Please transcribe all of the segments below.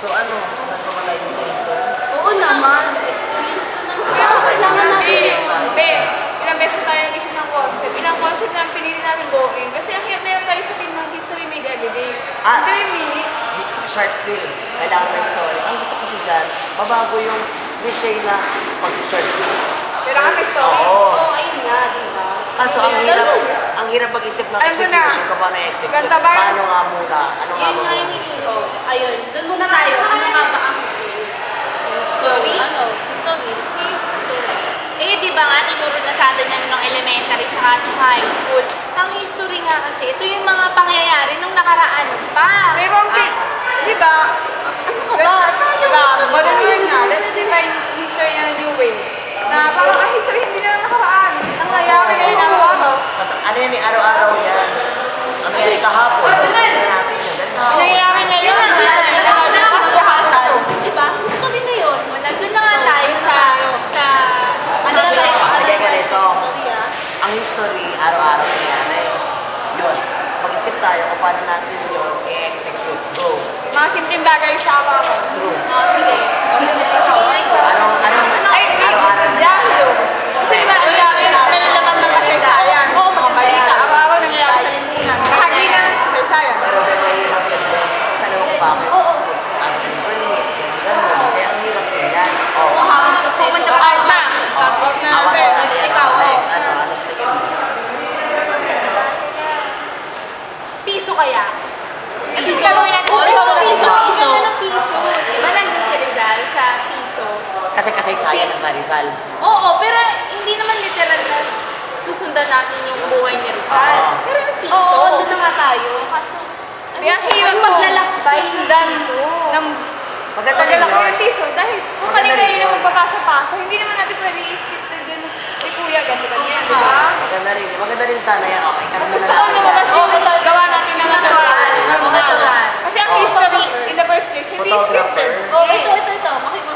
So ano, saan pa ba tayo sa history? Oo naman, experience yun naman. Pero kailangan natin, Be, ilang beses tayo nag-isip ng concept. Ilang concept na pinili namin buuin. Kasi ang hirap meron tayo sa team ng history made everyday. Ah. 3 minutes. short film, kailangan may story. Ang gusto kasi dyan, mabago yung cliche na pag-short film. Kailangan may story. Oo. Oo, ayun nga, di ba? Kaso ang hirap mag-isip ng Alam ko na. execution kung paano i-execute. Ganda ba? Paano nga muna, ano nga Yun ba nga yung muna? issue. Ayun, doon muna tayo. Ano nga ba ang history? History? Ano? History? History. Eh, di ba nga, tinuro na sa atin yan nung elementary tsaka nung high school. Ang history nga kasi, ito yung mga pangyayari nung nakaraan pa. Pero di ba, Ano ka ba? modern world na, let's define history in a new way. Na parang ang history hindi na nakaraan. Nangyayari ngayon araw-araw. Ano yun, araw-araw yan. Ano nangyari kahapon? Gusto na natin yun. Dahil kahapon. Nangyayari ngayon. Di ba? History na yun. Nandun na nga tayo sa ano na tayo? Sige, ganito. History, ah. Ang history, araw-araw nangyayari. Yun. Mag-isip tayo kung paano natin yun i-execute. Go. Mga simpleng bagay sa araw-araw. True. Oh, sige. Anong araw-araw nangyayari? Kasi diba, ang dami nalalaman ng kasaysayan. Oo, Mga balita. Araw-araw nangyayari sa lipunan. Bahagi ng kasaysayan. Pero may mahirap yun. Saan naman kung bakit? Oo. Ang permit, gano'n. Kaya ang hirap din yan. Oh. Mahabang proseso. Pumunta pa out na. Out na. Awan sir. natin. Ikaw. Next, ano sa tingin mo? Piso kaya? Gagawin natin Oo, piso. piso. Piso. Ganda ng piso. Di ba nandun si Rizal sa piso? Kasi kasaysayan ng sa Rizal. Oo, pero hindi naman literal na susundan natin yung buhay ni Rizal. Oo. Pero yung piso, oo, doon na nga tayo. Kaso, Kaya hirap maglalakbay ng sundan piso. ng Maganda rin paglalaki yun. ng piso. Dahil kung Maganda kanina rin yun yun. ang magpapasa-paso, hindi naman natin pwede i-skip na dyan. Eh kuya, ganito ba niyan, di ba? Maganda rin sana yan. Okay, cut Mas muna gusto ko natin lumabas yan. yung gawa natin na natural. Natural. Kasi ang Oo. history, in the first place, hindi Photographer. scripted. Oh, ito.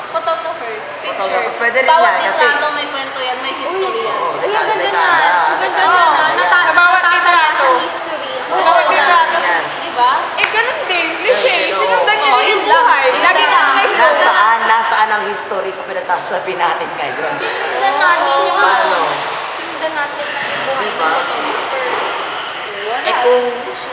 Photographer. Picture. Photographer. Pwede rin Bawat yan, kasi- litrato may kwento yan, may history yan. Oo, Uy, dekada, ang ganda dekada, na. Ang ganda dekada, na. dekada yan. Sa bawat litrato. Sa history. Oo, Bawat maganda litrato. rin yan. Di ba? Eh, ganun din. Cliché. Pero- Sinundan niya Oo, rin yun yung lang. buhay. Yun Lagi lang. na may Nasaan ang history sa pinagsasabi natin ngayon? Tingnan natin yung Paano? tingnan natin ang buhay ng Diba? photographer. Wala. Eh kung Cliché.